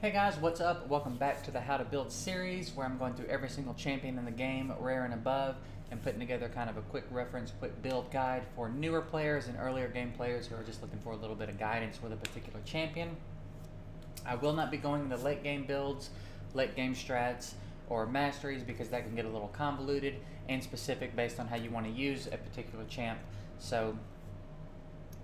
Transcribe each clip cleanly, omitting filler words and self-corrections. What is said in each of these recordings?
Hey guys, what's up? Welcome back to the How to Build series where I'm going through every single champion in the game, rare and above, and putting together kind of a quick reference, quick build guide for newer players and earlier game players who are just looking for a little bit of guidance with a particular champion. I will not be going into late game builds, late game strats, or masteries because that can get a little convoluted and specific based on how you want to use a particular champ. So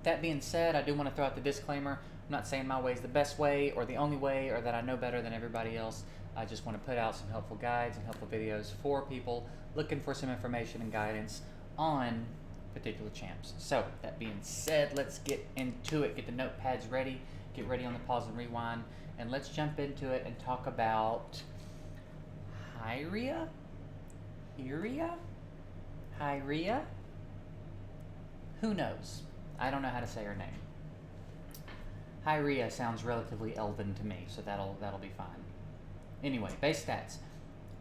that being said, I do want to throw out the disclaimer. I'm not saying my way is the best way or the only way or that I know better than everybody else. I just want to put out some helpful guides and helpful videos for people looking for some information and guidance on particular champs. So that being said, let's get into it. Get the notepads ready. Get ready on the pause and rewind. And let's jump into it and talk about Hyria? Hyria? Who knows? I don't know how to say her name. Hyria sounds relatively elven to me, so that'll be fine. Anyway, base stats.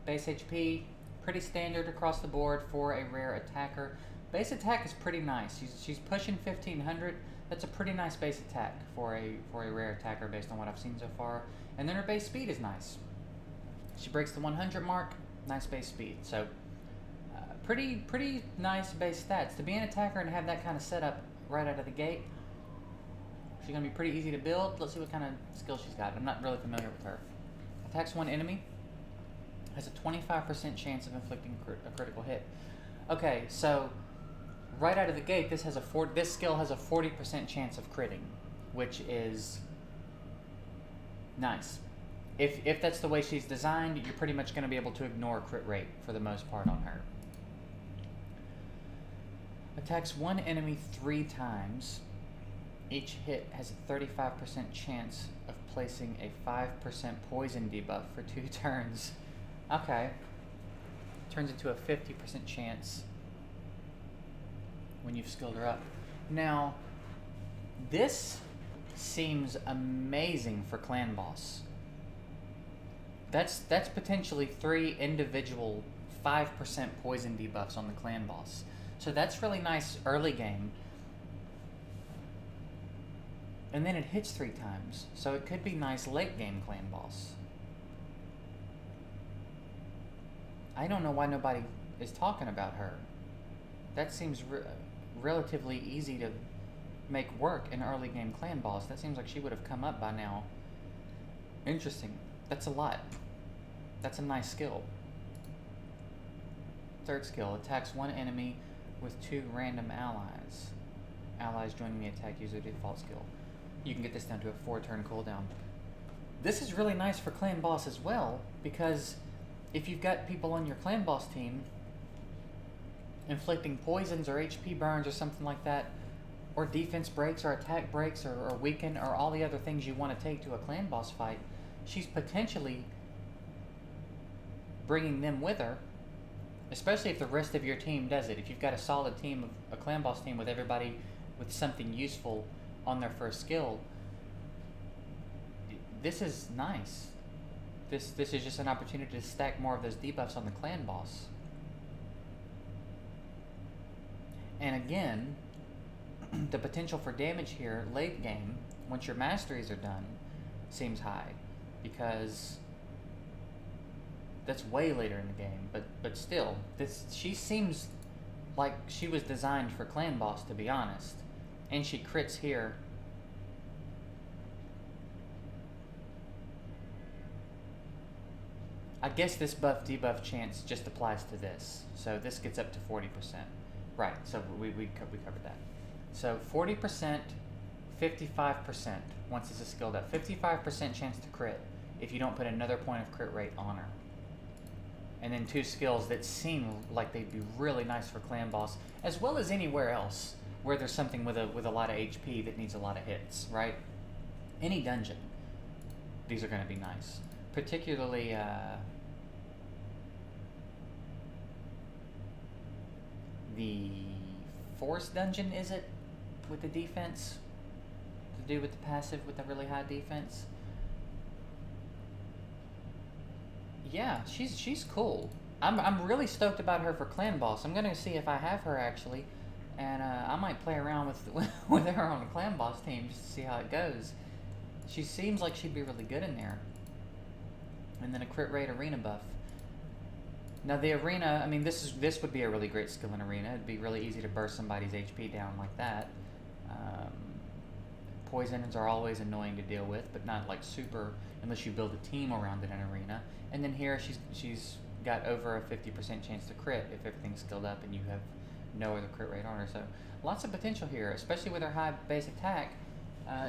Base HP, pretty standard across the board for a rare attacker. Base attack is pretty nice. She's pushing 1500. That's a pretty nice base attack for a rare attacker based on what I've seen so far. And then her base speed is nice. She breaks the 100 mark. Nice base speed. So pretty nice base stats. To be an attacker and have that kind of setup right out of the gate, she's going to be pretty easy to build. Let's see what kind of skills she's got. I'm not really familiar with her. Attacks one enemy. Has a 25% chance of inflicting a critical hit. Okay, so right out of the gate, this skill has a 40% chance of critting, which is nice. If that's the way she's designed, you're pretty much going to be able to ignore crit rate for the most part on her. Attacks one enemy 3 times. Each hit has a 35% chance of placing a 5% poison debuff for 2 turns. Okay. Turns into a 50% chance when you've skilled her up. Now, this seems amazing for clan boss. That's potentially 3 individual 5% poison debuffs on the clan boss. So that's really nice early game. And then it hits 3 times, so it could be nice late game clan boss. I don't know why nobody is talking about her. That seems relatively easy to make work in early game clan boss. That seems like she would have come up by now. Interesting. That's a lot. That's a nice skill. Third skill, attacks one enemy with 2 random allies. Allies joining the attack use their default skill. You can get this down to a 4-turn cooldown. This is really nice for clan boss as well, because if you've got people on your clan boss team inflicting poisons or HP burns or something like that, or defense breaks or attack breaks or weaken or all the other things you want to take to a clan boss fight, she's potentially bringing them with her, especially if the rest of your team does it. If you've got a solid team, a clan boss team with everybody with something useful on their first skill, this is nice. This is just an opportunity to stack more of those debuffs on the clan boss. And again, the potential for damage here late game, once your masteries are done, seems high, because that's way later in the game. But still, she seems like she was designed for clan boss, to be honest. And she crits here. I guess this buff debuff chance just applies to this. So this gets up to 40%. Right, so we covered that. So 40%, 55% once this is skilled up. 55% chance to crit if you don't put another point of crit rate on her. And then 2 skills that seem like they'd be really nice for clan boss, as well as anywhere else where there's something with a lot of HP that needs a lot of hits, right? Any dungeon, these are going to be nice. Particularly the forest dungeon, is it? With the defense? To do with the passive with the really high defense? Yeah, she's cool. I'm really stoked about her for clan boss. I'm gonna see if I have her actually, and I might play around with her on the clan boss team just to see how it goes. She seems like she'd be really good in there. and then a crit rate arena buff. Now the arena, I mean, this would be a really great skill in arena. It'd be really easy to burst somebody's HP down like that. Poisons are always annoying to deal with, but not like super unless you build a team around it in arena. And then here she's got over a 50% chance to crit if everything's skilled up and you have no other crit rate on her. So lots of potential here, especially with her high base attack.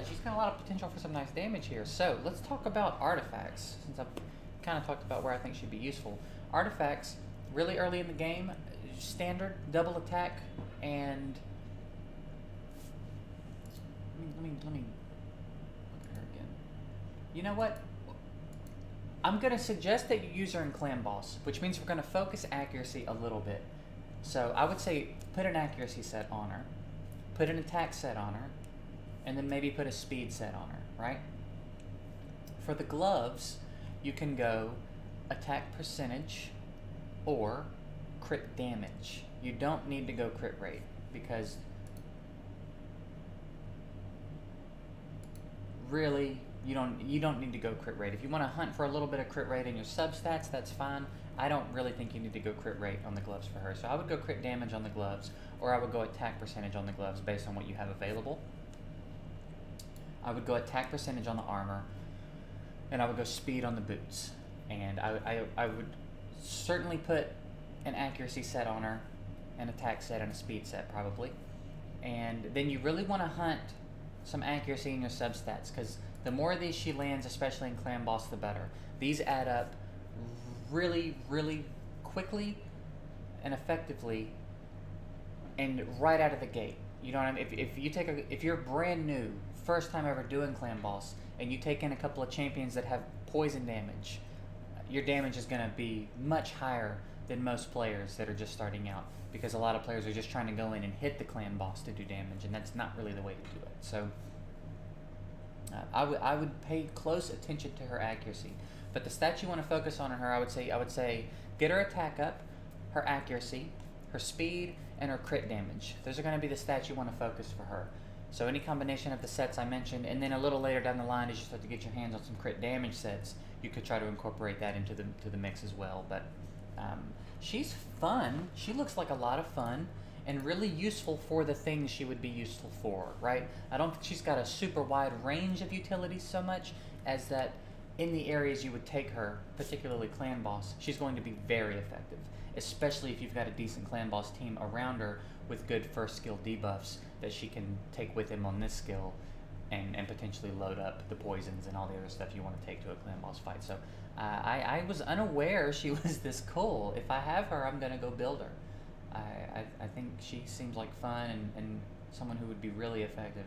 She's got a lot of potential for some nice damage here. So let's talk about artifacts, since I've kind of talked about where I think she'd be useful. Artifacts, really early in the game, standard, double attack, and let me look at her again. You know what? I'm going to suggest that you use her in Clan Boss, which means we're going to focus accuracy a little bit. So I would say put an accuracy set on her, put an attack set on her, and then maybe put a speed set on her, right? For the gloves, you can go attack percentage or crit damage. You don't need to go crit rate because really you don't need to go crit rate. If you want to hunt for a little bit of crit rate in your substats, that's fine. I don't really think you need to go crit rate on the gloves for her. So I would go crit damage on the gloves, or I would go attack percentage on the gloves based on what you have available. I would go attack percentage on the armor, and I would go speed on the boots. And I would certainly put an accuracy set on her, an attack set, and a speed set probably. And then you really want to hunt some accuracy in your substats, because the more of these she lands, especially in Clan Boss, the better. These add up really, really quickly and effectively, and right out of the gate. You know what I mean? If you're brand new, first time ever doing Clan Boss, and you take in a couple of champions that have poison damage, your damage is going to be much higher than most players that are just starting out, because a lot of players are just trying to go in and hit the Clan Boss to do damage, and that's not really the way to do it. So I would pay close attention to her accuracy. But the stats you want to focus on in her, I would say get her attack up, her accuracy, her speed, and her crit damage. Those are going to be the stats you want to focus for her. So any combination of the sets I mentioned, and then a little later down the line, as you start to get your hands on some crit damage sets, you could try to incorporate that into the mix as well. But she's fun. She looks like a lot of fun and really useful for the things she would be useful for, right? I don't think she's got a super wide range of utilities so much as that in the areas you would take her, particularly Clan Boss, she's going to be very effective, especially if you've got a decent Clan Boss team around her with good first skill debuffs that she can take with him on this skill and potentially load up the poisons and all the other stuff you want to take to a Clan Boss fight. So I was unaware she was this cool. If I have her, I'm going to go build her. I think she seems like fun and someone who would be really effective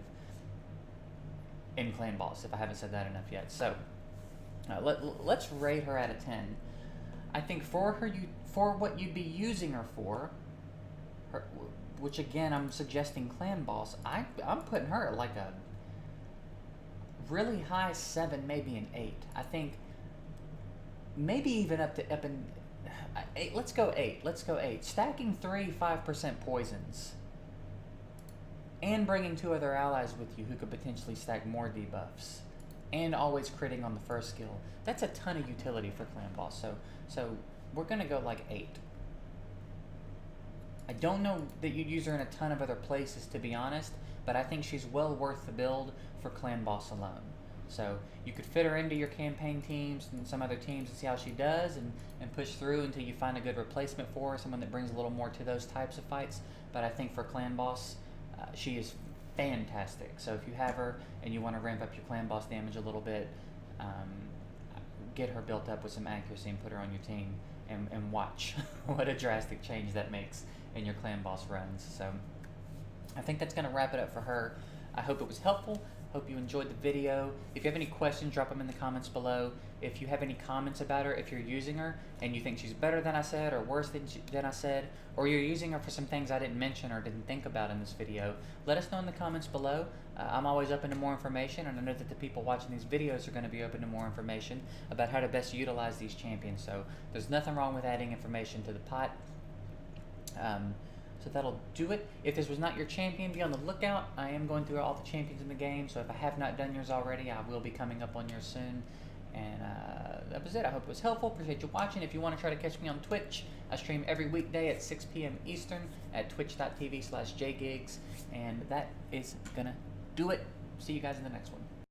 in Clan Boss, if I haven't said that enough yet. So let's rate her out of 10. I think for what you'd be using her for, which again I'm suggesting Clan Boss, I'm putting her at like a really high 7, maybe an 8. I think maybe even up in 8. Let's go 8. Stacking 3 5% poisons and bringing 2 other allies with you who could potentially stack more debuffs and always critting on the first skill. That's a ton of utility for Clan Boss. So we're gonna go like 8. I don't know that you'd use her in a ton of other places, to be honest, but I think she's well worth the build for Clan Boss alone. So you could fit her into your campaign teams and some other teams and see how she does and push through until you find a good replacement for her, someone that brings a little more to those types of fights. But I think for Clan Boss, she is fantastic. So if you have her and you want to ramp up your Clan Boss damage a little bit, get her built up with some accuracy and put her on your team and watch what a drastic change that makes in your Clan Boss runs. So I think that's going to wrap it up for her. I hope it was helpful. Hope you enjoyed the video. If you have any questions, drop them in the comments below. If you have any comments about her, if you're using her and you think she's better than I said or worse than I said, or you're using her for some things I didn't mention or didn't think about in this video, let us know in the comments below. I'm always open to more information, and I know that the people watching these videos are going to be open to more information about how to best utilize these champions. So there's nothing wrong with adding information to the pot. So that'll do it. If this was not your champion, be on the lookout. I am going through all the champions in the game, so if I have not done yours already, I will be coming up on yours soon. And that was it. I hope it was helpful. Appreciate you watching. If you want to try to catch me on Twitch, I stream every weekday at 6 p.m. Eastern at twitch.tv/JGigs. And that is going to do it. See you guys in the next one.